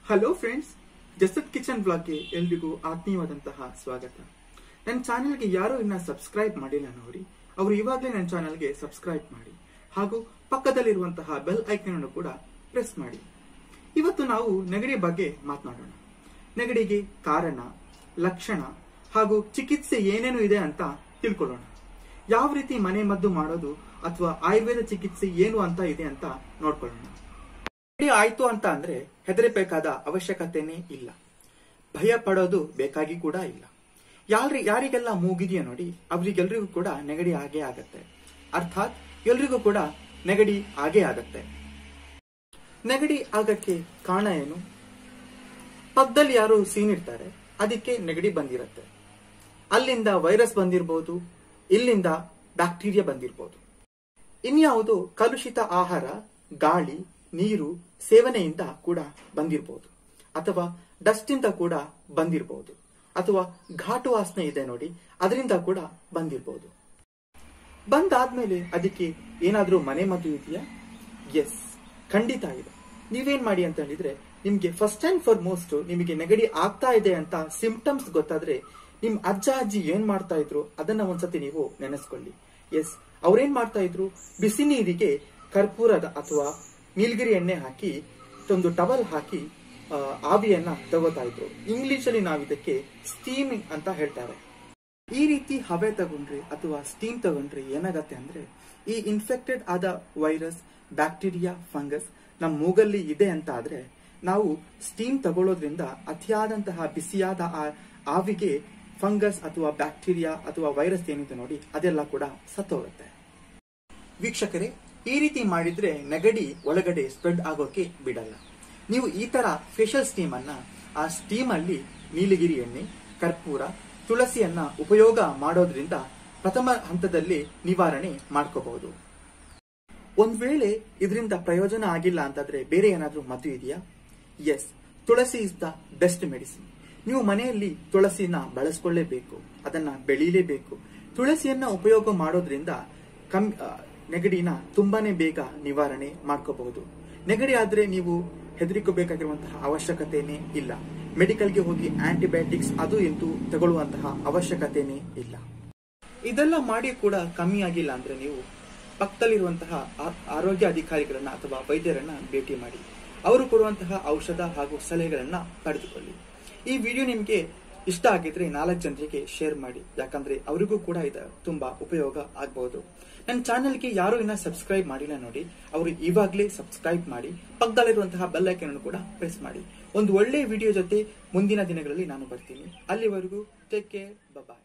Hello friends, ಜಸತ್ kitchen ಬ್ಲಾಗ್ಗೆ ಎಲ್ರಿಗೂ ಆತ್ಮೀಯವಾದಂತಹ ಸ್ವಾಗತ. ನನ್ನ ಚಾನೆಲ್ಗೆ ಯಾರು ಇನ್ನ ಸಬ್ಸ್ಕ್ರೈಬ್ ಮಾಡಿಲ್ಲ ನೋಡಿ, ಅವರು ಇವಾಗಲೇ ನನ್ನ ಚಾನೆಲ್ಗೆ ಸಬ್ಸ್ಕ್ರೈಬ್ ಮಾಡಿ ಹಾಗೂ ಪಕ್ಕದಲ್ಲಿರುವಂತಹ ಬೆಲ್ ಐಕನ್ ಅನ್ನು ಕೂಡ ಪ್ರೆಸ್ ಮಾಡಿ. ಇವತ್ತು ನಾವು ನೆಗಡಿ ಬಗ್ಗೆ ಮಾತನಾಡೋಣ. ನೆಗಡಿಗೆ ಕಾರಣ, ಲಕ್ಷಣ ಹಾಗೂ ಚಿಕಿತ್ಸೆ ಏನೇನು ಇದೆ ಅಂತ ತಿಳ್ಕೊಳ್ಳೋಣ. ಯಾವ ರೀತಿ ಮನೆ ಮದ್ದು ಮಾಡೋದು ಅಥವಾ ಆಯುರ್ವೇದ ಚಿಕಿತ್ಸೆ ಏನು ಅಂತ ಇದೆ ಅಂತ ನೋಡ್ಕೊಳ್ಳೋಣ. ನೆಗಡಿ ಆಯ್ತು ಅಂತ ಅಂದ್ರೆ ಹೆದರಬೇಕಾದ ಅವಶ್ಯಕತೆನೇ ಇಲ್ಲ, ಭಯ ಪಡೋದು ಬೇಕಾಗಿ ಕೂಡ ಇಲ್ಲ. ಯಾರಿಗೆಲ್ಲ ಮೂಗಿದೆಯಾ ನೋಡಿ, ಅವರಿಗೆಲ್ರಿಗೂ ಕೂಡ ನೆಗಡಿ ಆಗೇ ಆಗತ್ತೆ. ಅರ್ಥಾತ್ ಎಲ್ರಿಗೂ ಕೂಡ ನೆಗಡಿ ಆಗೇ ಆಗತ್ತೆ. ನೆಗಡಿ ಆಗಕ್ಕೆ ಕಾರಣ ಏನು? ಪಕ್ಕದಲ್ಲಿ ಯಾರು ಸೀನಿರ್ತಾರೆ, ಅದಕ್ಕೆ ನೆಗಡಿ ಬಂದಿರತ್ತೆ. ಅಲ್ಲಿಂದ ವೈರಸ್ ಬಂದಿರಬಹುದು, ಇಲ್ಲಿಂದ ಬ್ಯಾಕ್ಟೀರಿಯಾ ಬಂದಿರಬಹುದು. ಇನ್ಯಾವುದು ಕಲುಷಿತ ಆಹಾರ, ಗಾಳಿ, ನೀರು ಸೇವನೆಯಿಂದ ಕೂಡ ಬಂದಿರಬಹುದು, ಅಥವಾ ಡಸ್ಟ್ ಇಂದ ಕೂಡ ಬಂದಿರಬಹುದು, ಅಥವಾ ಘಾಟು ವಾಸನೆ ಇದೆ ನೋಡಿ, ಅದರಿಂದ ಕೂಡ ಬಂದಿರಬಹುದು. ಬಂದಾದ್ಮೇಲೆ ಅದಕ್ಕೆ ಏನಾದ್ರೂ ಮನೆ ಮದ್ದು ಇದೆಯಾ? ಎಸ್, ಖಂಡಿತ ಇದೆ. ನೀವೇನ್ ಮಾಡಿ ಅಂತ ಹೇಳಿದ್ರೆ, ನಿಮ್ಗೆ ಫಸ್ಟ್ ಅಂಡ್ ಫಾರ್ ಮೋಸ್ಟ್ ನಿಮಗೆ ನೆಗಡಿ ಆಗ್ತಾ ಇದೆ ಅಂತ ಸಿಂಪ್ಟಮ್ಸ್ ಗೊತ್ತಾದ್ರೆ, ನಿಮ್ ಅಜ್ಜ ಅಜ್ಜಿ ಏನ್ ಮಾಡ್ತಾ ಇದ್ರು ಅದನ್ನ ಒಂದ್ಸತಿ ನೀವು ನೆನೆಸ್ಕೊಳ್ಳಿ. ಎಸ್, ಅವ್ರೇನ್ ಮಾಡ್ತಾ ಇದ್ರು, ಬಿಸಿ ನೀರಿಗೆ ಕರ್ಪೂರದ ಅಥವಾ ನೀಲಗಿರಿ ಎಣ್ಣೆ ಹಾಕಿ ಒಂದು ಟವಲ್ ಹಾಕಿ ಆವಿಯನ್ನ ತಗೋತಾ ಇದ್ರು. ಇಂಗ್ಲಿಷ್ ಅಲ್ಲಿ ನಾವು ಇದಕ್ಕೆ ಸ್ಟೀಮಿಂಗ್ ಅಂತ ಹೇಳ್ತಾರೆ. ಈ ರೀತಿ ಹವೆ ತಗೊಂಡ್ರೆ ಅಥವಾ ಸ್ಟೀಮ್ ತಗೊಂಡ್ರೆ ಏನಾಗತ್ತೆ ಅಂದ್ರೆ, ಈ ಇನ್ಫೆಕ್ಟೆಡ್ ಆದ ವೈರಸ್, ಬ್ಯಾಕ್ಟೀರಿಯಾ, ಫಂಗಸ್ ನಮ್ಮ ಮೂಗಲ್ಲಿ ಇದೆ ಅಂತ ಆದ್ರೆ, ನಾವು ಸ್ಟೀಮ್ ತಗೊಳ್ಳೋದ್ರಿಂದ ಅತಿಯಾದಂತಹ ಬಿಸಿಯಾದ ಆವಿಗೆ ಫಂಗಸ್ ಅಥವಾ ಬ್ಯಾಕ್ಟೀರಿಯಾ ಅಥವಾ ವೈರಸ್ ಏನಿದೆ ನೋಡಿ, ಅದೆಲ್ಲ ಕೂಡ ಸತ್ತೋಗುತ್ತೆ. ವೀಕ್ಷಕರೇ, ಈ ರೀತಿ ಮಾಡಿದ್ರೆ ನೆಗಡಿ ಒಳಗಡೆ ಸ್ಪ್ರೆಡ್ ಆಗೋಕೆ ಬಿಡಲ್ಲ. ನೀವು ಈ ತರ ಫೇಶಿಯಲ್ ಸ್ಟೀಮ್ ಅನ್ನ, ಆ ಸ್ಟೀಮ್ ಅಲ್ಲಿ ನೀಲಗಿರಿ ಎಣ್ಣೆ, ಕರ್ಪೂರ, ತುಳಸಿಯನ್ನ ಉಪಯೋಗ ಮಾಡೋದ್ರಿಂದ ಪ್ರಥಮ ಹಂತದಲ್ಲಿ ನಿವಾರಣೆ ಮಾಡ್ಕೋಬಹುದು. ಒಂದ್ ವೇಳೆ ಇದರಿಂದ ಪ್ರಯೋಜನ ಆಗಿಲ್ಲ ಅಂತಂದ್ರೆ ಬೇರೆ ಏನಾದ್ರೂ ಮದ್ದು ಇದೆಯಾ? Yes, tulsi is the best medicine. ನೀವು ಮನೆಯಲ್ಲಿ ತುಳಸಿನ ಬಳಸ್ಕೊಳ್ಳೇಬೇಕು, ಅದನ್ನ ಬೆಳೀಲೇಬೇಕು. ತುಳಸಿಯನ್ನ ಉಪಯೋಗ ಮಾಡೋದ್ರಿಂದ ನೆಗಡಿನ ತುಂಬಾನೇ ಬೇಗ ನಿವಾರಣೆ ಮಾಡ್ಕೋಬಹುದು. ನೆಗಡಿ ಆದ್ರೆ ನೀವು ಹೆದರಿಕೋಬೇಕಾಗಿರುವಂತಹ ಅವಶ್ಯಕತೆನೇ ಇಲ್ಲ. ಮೆಡಿಕಲ್ಗೆ ಹೋಗಿ ಆಂಟಿಬಯೋಟಿಕ್ಸ್ ಅದು ಎಂದು ತಗೊಳ್ಳುವಂತಹ ಅವಶ್ಯಕತೆನೇ ಇಲ್ಲ. ಇದೆಲ್ಲ ಮಾಡಿ ಕೂಡ ಕಮ್ಮಿ ಆಗಿಲ್ಲ ಅಂದ್ರೆ ನೀವು ಪಕ್ಕದಲ್ಲಿರುವಂತಹ ಆರೋಗ್ಯ ಅಧಿಕಾರಿಗಳನ್ನ ಅಥವಾ ವೈದ್ಯರನ್ನ ಭೇಟಿ ಮಾಡಿ, ಅವರು ಕೊಡುವಂತಹ ಔಷಧ ಹಾಗೂ ಸಲಹೆಗಳನ್ನ ಪಡೆದುಕೊಳ್ಳಿ. ಈ ವಿಡಿಯೋ ನಿಮ್ಗೆ ಇಷ್ಟ ಆಗಿದ್ರೆ 4 ಜನರಿಗೆ ಶೇರ್ ಮಾಡಿ, ಯಾಕಂದ್ರೆ ಅವರಿಗೂ ಕೂಡ ಇದು ತುಂಬಾ ಉಪಯೋಗ ಆಗಬಹುದು. ನನ್ನ ಚಾನೆಲ್ಗೆ ಯಾರು ಇನ್ನ ಸಬ್ಸ್ಕ್ರೈಬ್ ಮಾಡಿಲ್ಲ ನೋಡಿ, ಅವರು ಇವಾಗಲೇ ಸಬ್ಸ್ಕ್ರೈಬ್ ಮಾಡಿ, ಪಕ್ಕದಲ್ಲಿರುವಂತಹ ಬೆಲ್ ಐಕಾನ್ ಅನ್ನು ಕೂಡ ಪ್ರೆಸ್ ಮಾಡಿ. ಒಂದು ಒಳ್ಳೆ ವಿಡಿಯೋ ಜೊತೆ ಮುಂದಿನ ದಿನಗಳಲ್ಲಿ ನಾನು ಬರ್ತೀನಿ. ಅಲ್ಲಿವರೆಗೂ ಟೇಕ್ ಕೇರ್, ಬಾಯ್.